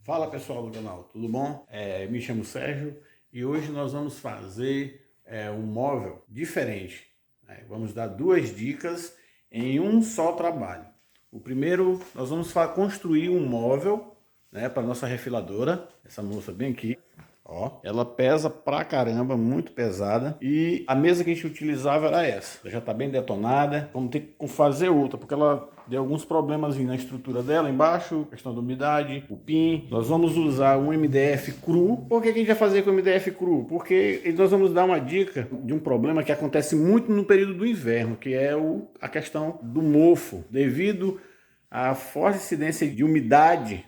Fala pessoal do canal, tudo bom? Me chamo Sérgio e hoje nós vamos fazer um móvel diferente. Vamos dar duas dicas em um só trabalho. O primeiro, nós vamos construir um móvel, para nossa refiladora, essa moça bem aqui. Ó, ela pesa pra caramba, muito pesada. E a mesa que a gente utilizava era essa. Ela já tá bem detonada. Vamos ter que fazer outra, porque ela deu alguns problemas na estrutura dela embaixo, questão da umidade, o pin. Nós vamos usar um MDF cru. Por que a gente vai fazer com o MDF cru? Porque nós vamos dar uma dica de um problema que acontece muito no período do inverno, que é a questão do mofo. Devido à forte incidência de umidade,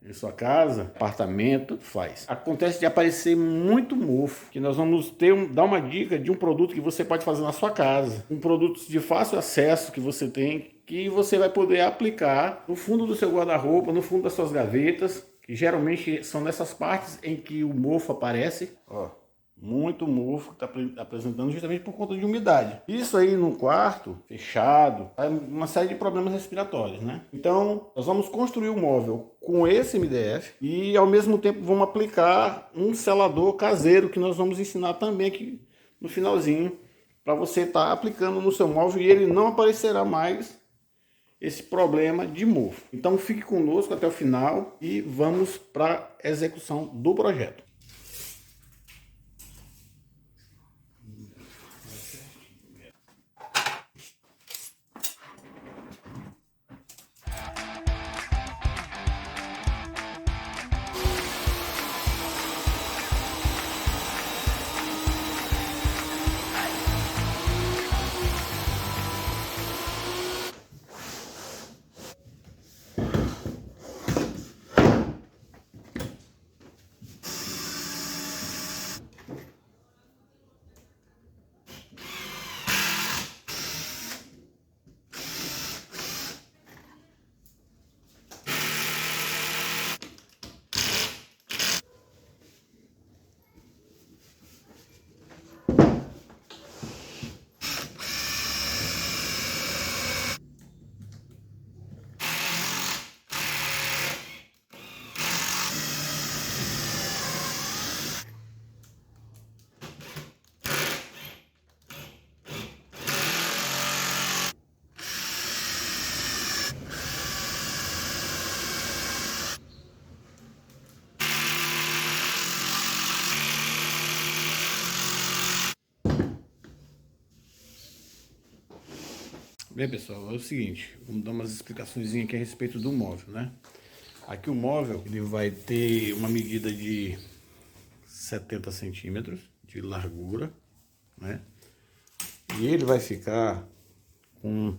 em sua casa, apartamento, faz. Acontece de aparecer muito mofo, que nós vamos dar uma dica de um produto que você pode fazer na sua casa. Um produto de fácil acesso que você tem, que você vai poder aplicar no fundo do seu guarda-roupa, no fundo das suas gavetas, que geralmente são nessas partes em que o mofo aparece. Ó, muito mofo que está apresentando justamente por conta de umidade. Isso aí no quarto fechado é uma série de problemas respiratórios, né? Então nós vamos construir um móvel com esse MDF e ao mesmo tempo vamos aplicar um selador caseiro que nós vamos ensinar também aqui no finalzinho para você estar aplicando no seu móvel e ele não aparecerá mais esse problema de mofo. Então fique conosco até o final e vamos para a execução do projeto. Bem, pessoal, é o seguinte, vamos dar umas explicações aqui a respeito do móvel, né? Aqui o móvel, ele vai ter uma medida de 70 centímetros de largura, né? E ele vai ficar com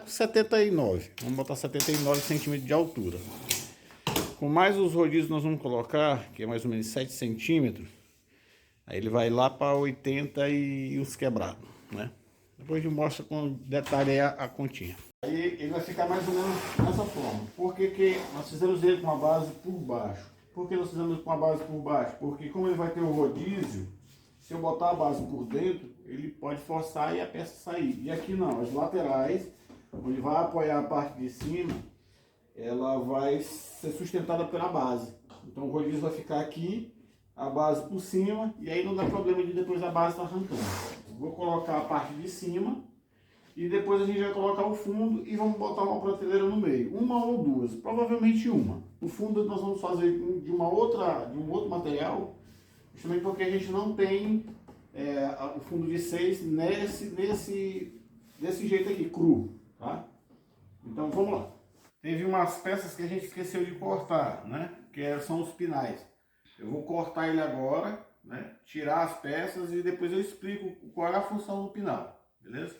79, vamos botar 79 centímetros de altura. Com mais os rodízios nós vamos colocar, que é mais ou menos 7 centímetros, aí ele vai lá para 80 e uns quebrados, né? Depois eu mostro com detalhe a continha. Aí ele vai ficar mais ou menos dessa forma. Por que nós fizemos ele com a base por baixo? Por que nós fizemos com a base por baixo? Porque como ele vai ter o rodízio, se eu botar a base por dentro, ele pode forçar e a peça sair. E aqui não, as laterais, onde vai apoiar a parte de cima, ela vai ser sustentada pela base. Então o rodízio vai ficar aqui, a base por cima, e aí não dá problema de depois a base estar arrancando. Vou colocar a parte de cima e depois a gente vai colocar o fundo e vamos botar uma prateleira no meio. Uma ou duas, provavelmente uma. O fundo nós vamos fazer de um outro material, justamente porque a gente não tem o fundo de 6 desse jeito aqui, cru, tá? Então vamos lá. Teve umas peças que a gente esqueceu de cortar, né? Que são os pinais. Eu vou cortar ele agora, né? Tirar as peças e depois eu explico qual é a função do pinal, beleza?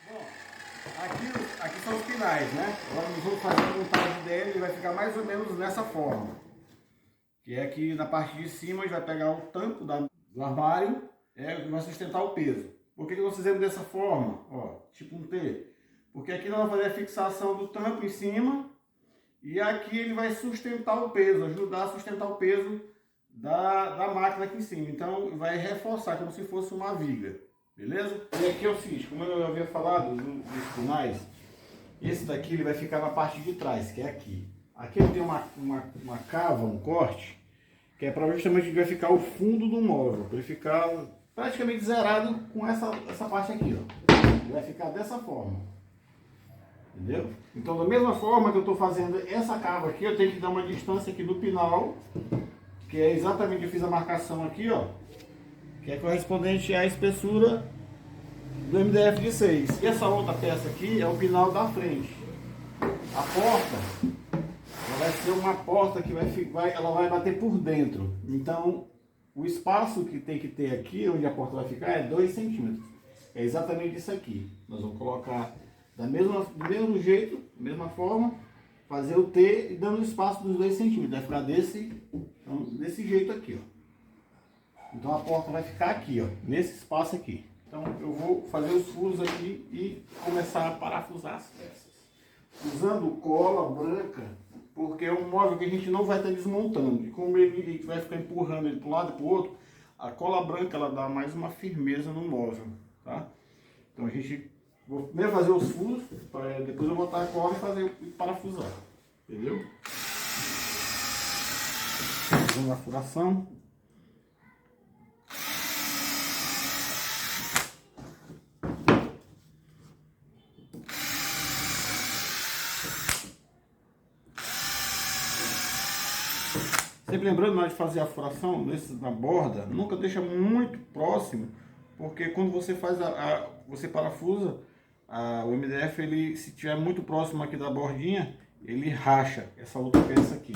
Bom, aqui são os pinais, né? Agora nós vamos fazer a montagem dele, ele vai ficar mais ou menos nessa forma. Que é que na parte de cima a gente vai pegar o tampo do armário e vai sustentar o peso. Por que nós fizemos dessa forma? Ó, tipo um T. Porque aqui nós vamos fazer a fixação do tampo em cima E aqui ele vai sustentar o peso, ajudar a sustentar o peso da máquina aqui em cima. Então vai reforçar como se fosse uma viga, beleza? E aqui é o seguinte, como eu havia falado dos pinais, esse daqui ele vai ficar na parte de trás, que é aqui. Aqui ele tem uma cava, um corte, que é para justamente onde vai ficar o fundo do móvel, para ele ficar praticamente zerado com essa parte aqui, ó. Ele vai ficar dessa forma, entendeu? Então, da mesma forma que eu estou fazendo essa cava aqui, eu tenho que dar uma distância aqui do pinal, que é exatamente, eu fiz a marcação aqui, ó, que é correspondente à espessura do MDF de 6. E essa outra peça aqui é o pinal da frente. A porta ela vai ser uma porta que ela vai bater por dentro. Então, o espaço que tem que ter aqui, onde a porta vai ficar, é 2 centímetros. É exatamente isso aqui. Nós vamos colocar do mesmo jeito, da mesma forma, fazer o T e dando espaço dos 2 centímetros. Vai ficar desse jeito aqui, ó. Então a porta vai ficar aqui, ó, nesse espaço aqui. Então eu vou fazer os furos aqui e começar a parafusar as peças. Usando cola branca, porque é um móvel que a gente não vai estar desmontando. E como a gente vai ficar empurrando ele para um lado e para o outro, a cola branca ela dá mais uma firmeza no móvel, tá? Então vou primeiro fazer os furos, depois eu botar a cola e parafusar, entendeu? Fazendo a furação. Sempre lembrando, na hora de fazer a furação na borda, nunca deixa muito próximo, porque quando você faz você parafusa, o MDF, ele, se estiver muito próximo aqui da bordinha, ele racha essa outra peça aqui,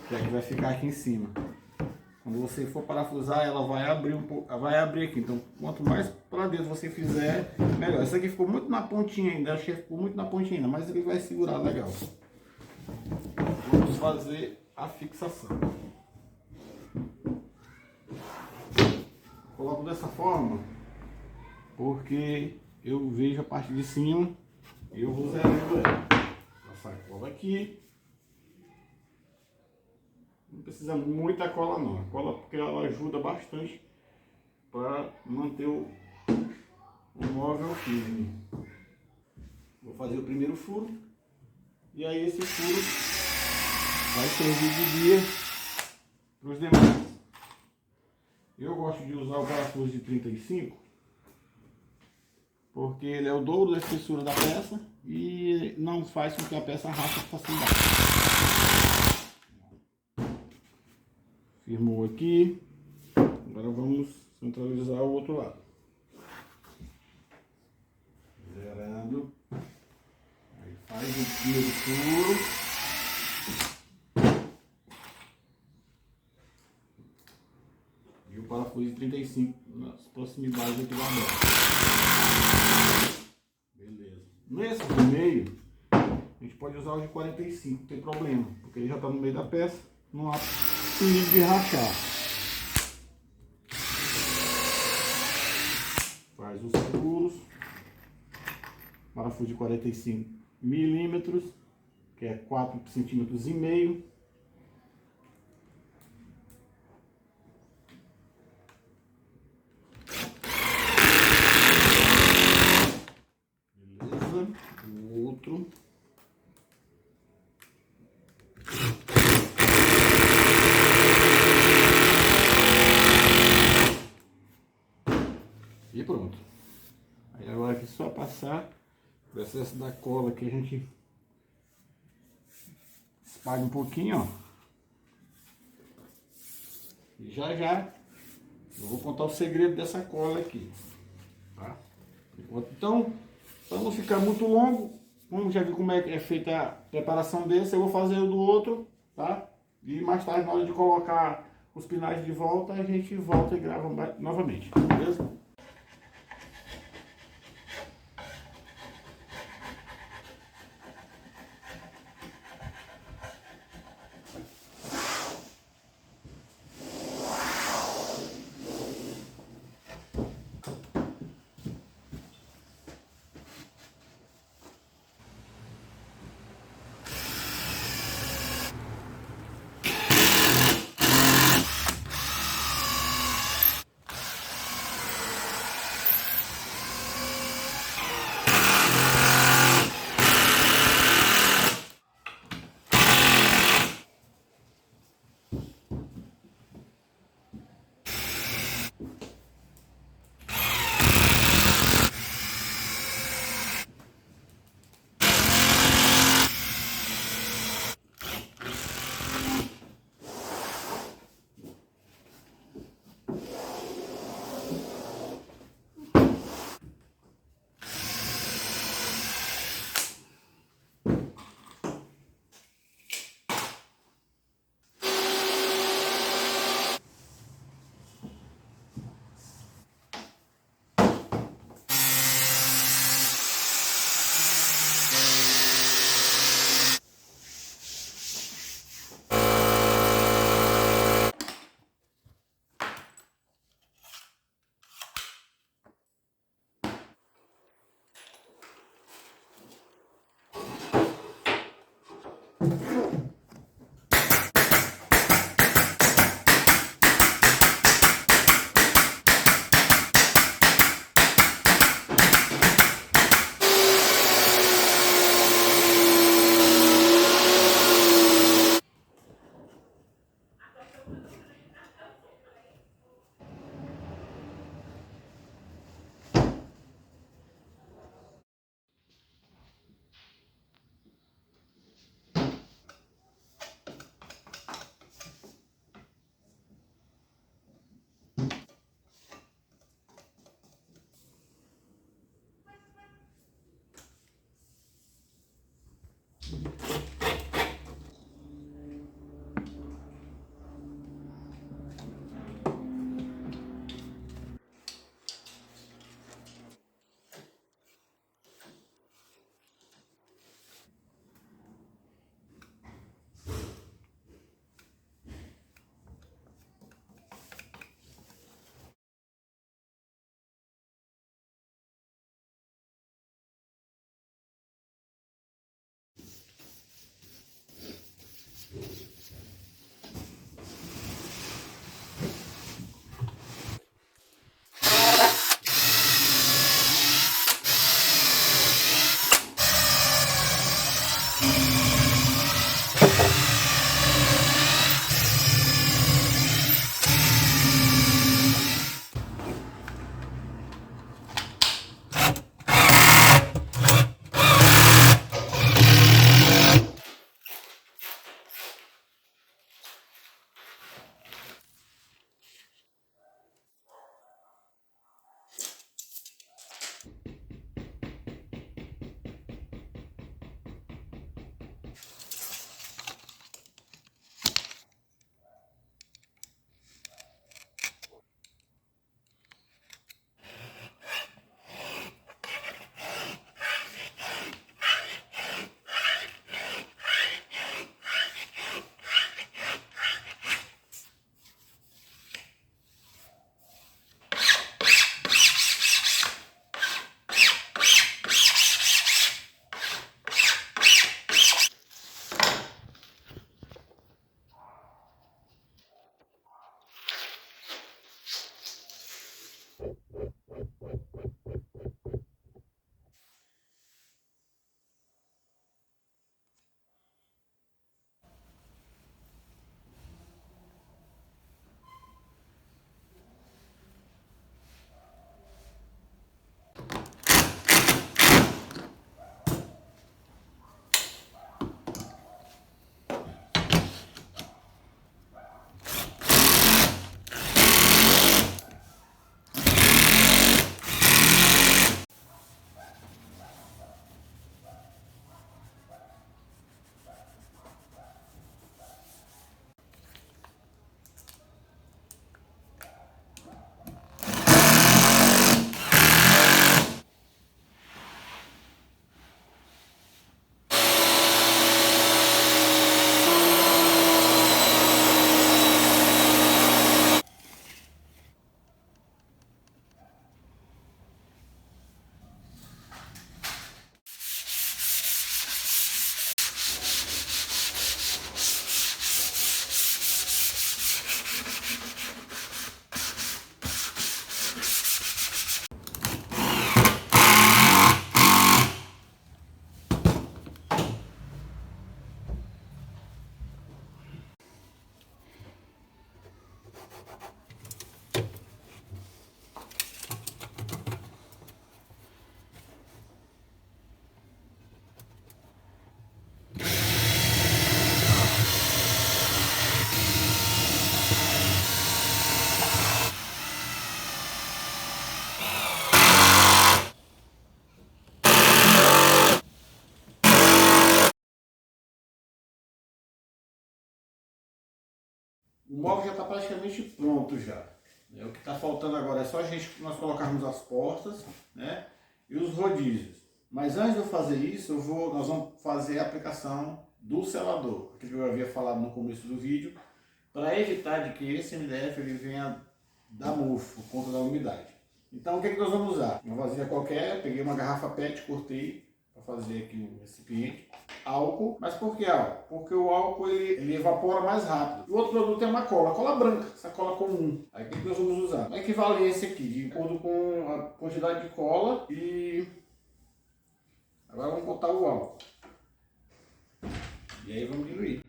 que é a que vai ficar aqui em cima. Quando você for parafusar, ela vai abrir um pouco, vai abrir aqui. Então, quanto mais para dentro você fizer, melhor. Essa aqui ficou muito na pontinha ainda, achei que ficou muito na pontinha ainda, mas ele vai segurar legal. Vamos fazer a fixação. Coloco dessa forma porque eu vejo a parte de cima e eu vou zerando ela. Passar a cola aqui. Não precisa muita cola não. A cola porque ela ajuda bastante para manter o móvel firme. Vou fazer o primeiro furo e aí esse furo vai servir de guia para os demais. Eu gosto de usar o parafuso de 35 porque ele é o dobro da espessura da peça e não faz com que a peça rache com facilidade. Firmou aqui, agora vamos centralizar o outro lado. Zerando, aí faz o primeiro furo. E o parafuso de 35 nas proximidades aqui da borda. Beleza. Nesse do meio, a gente pode usar o de 45, não tem problema, porque ele já está no meio da peça, não há perigo de rachar. Faz os furos, parafuso de 45 milímetros, que é 4,5 centímetros. O outro. E pronto. Aí agora aqui só passar o excesso da cola que a gente espalha um pouquinho, ó. E já eu vou contar o segredo dessa cola aqui, tá? Então, para não ficar muito longo, como já viu como é feita a preparação desse, eu vou fazer o do outro, tá? E mais tarde, na hora de colocar os pinais de volta, a gente volta e grava novamente, beleza? O móvel já está praticamente pronto já. O que está faltando agora é só nós colocarmos as portas, né, e os rodízios. Mas antes de eu fazer isso, nós vamos fazer a aplicação do selador, aquilo que eu havia falado no começo do vídeo, para evitar de que esse MDF ele venha dar mofo por conta da umidade. Então o que nós vamos usar? Uma vasilha qualquer, peguei uma garrafa PET, cortei para fazer aqui um recipiente. Álcool, mas por que álcool? Porque o álcool ele evapora mais rápido. O outro produto é uma cola branca, essa cola comum. Aí o que nós vamos usar? Uma equivalência aqui, de acordo com a quantidade de cola e... Agora vamos botar o álcool. E aí vamos diluir.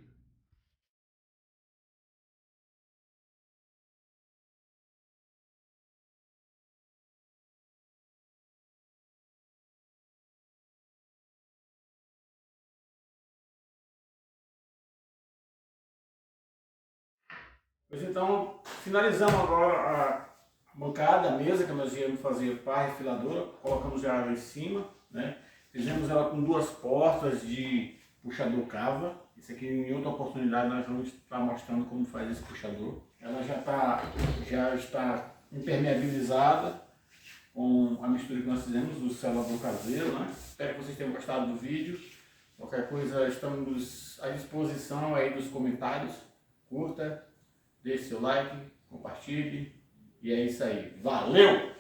Pois então, finalizamos agora a bancada, a mesa que nós íamos fazer para a refiladora, colocamos já ela em cima, né? Fizemos ela com duas portas de puxador cava. Isso aqui em outra oportunidade nós vamos estar mostrando como faz esse puxador. Ela já está impermeabilizada com a mistura que nós fizemos do selador caseiro, né? Espero que vocês tenham gostado do vídeo. Qualquer coisa estamos à disposição aí dos comentários. Curta, deixe seu like, compartilhe e é isso aí. Valeu!